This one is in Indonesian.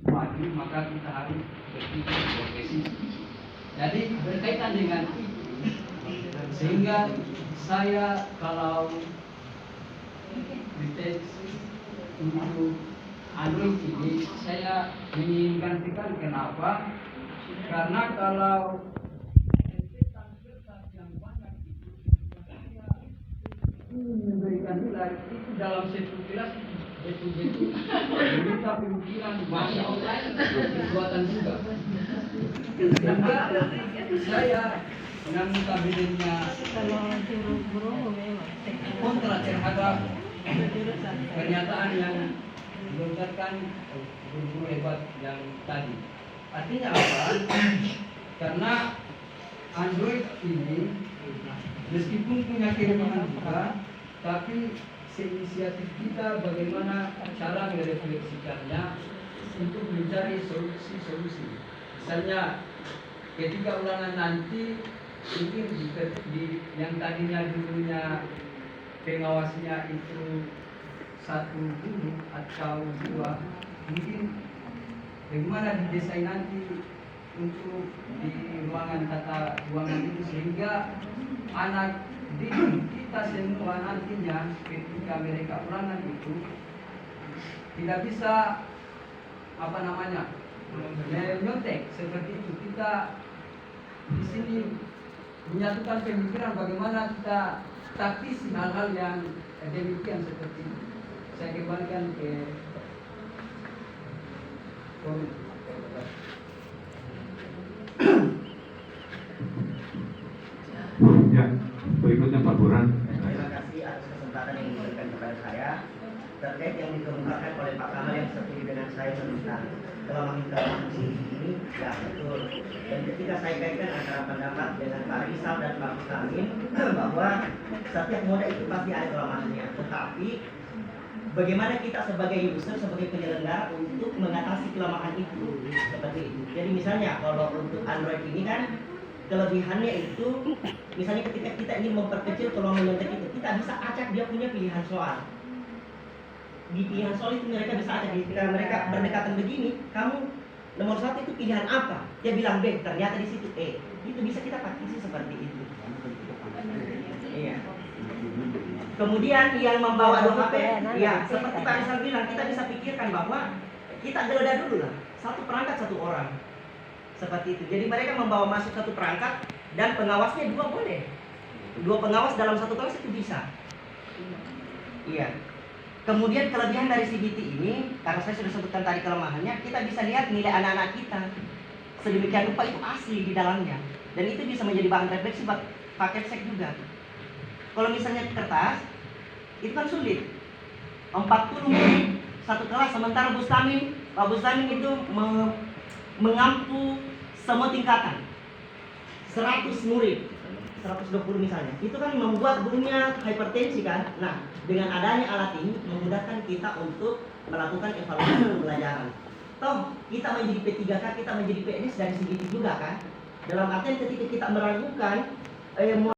maju, maka kita harus berpikir progresif. Jadi berkaitan dengan itu, sehingga saya kalau dites untuk Android ini saya menginginkan kenapa? Karena kalau memberikan nilai itu dalam satu kelas betul-betul meminta pemikiran masya Allah kekuatan juga. Sehingga saya dengan kabinetnya kontra terhadap pernyataan yang dilontarkan guru hebat yang tadi. Artinya apa? Karena Android ini meskipun punya kelemahan juga, tapi seinisiatif kita bagaimana cara merefleksikannya untuk mencari solusi-solusi. Misalnya ketika ulangan nanti mungkin yang tadinya dulunya pengawasnya itu satu guru atau dua, mungkin bagaimana didesain nanti untuk di tata ruangan itu sehingga anak didik kita semua nantinya ketika mereka ulangan itu tidak bisa menyontek seperti itu. Kita di sini menyatukan pemikiran bagaimana kita taktisi hal-hal yang demikian seperti itu. Saya kembalikan ke Ya, berikutnya Pak Burhan. Terima kasih atas kesempatan yang diberikan kepada saya terkait yang dikemukakan oleh Pak Kamal yang setuju dengan saya tentang kelemahan ini. Ya betul. Dan ketika saya kaitkan antara pendapat dengan Pak Rizal dan Pak Mustamin bahwa setiap moda itu pasti ada kelemahannya, tetapi bagaimana kita sebagai user, sebagai penyelenggara untuk mengatasi kelemahan itu seperti itu. Jadi misalnya kalau untuk Android ini kan kelebihannya itu, misalnya ketika kita ingin memperkecil peluang menyontek itu, kita bisa acak dia punya pilihan soal. Di pilihan soal itu mereka bisa acak. Ketika mereka berdekatan begini, kamu nomor 1 itu pilihan apa? Dia bilang B, ternyata di situ E. Itu bisa kita pakai seperti itu. Iya. Kemudian yang membawa 2 HP, ya seperti Pak Rizal bilang, kita bisa pikirkan bahwa kita geledah dulu lah, satu perangkat satu orang. Seperti itu. Jadi mereka membawa masuk satu perangkat dan pengawasnya 2 boleh. 2 pengawas dalam satu kelas itu bisa. Iya. Kemudian kelebihan dari CBT ini, karena saya sudah sebutkan tadi kelemahannya, kita bisa lihat nilai anak-anak kita sedemikian rupa itu asli di dalamnya. Dan itu bisa menjadi bahan refleksi buat paket sek juga. Kalau misalnya kertas, itu kan sulit. 40 murid satu kelas, sementara Pak Bustamin itu mengampu semua tingkatan 100 murid, 120 misalnya. Itu kan membuat gurunya hipertensi kan. Nah, dengan adanya alat ini memudahkan kita untuk melakukan evaluasi pembelajaran. Toh kita menjadi P3K, kita menjadi PNS dari segi juga kan. Dalam artian ketika kita meragukan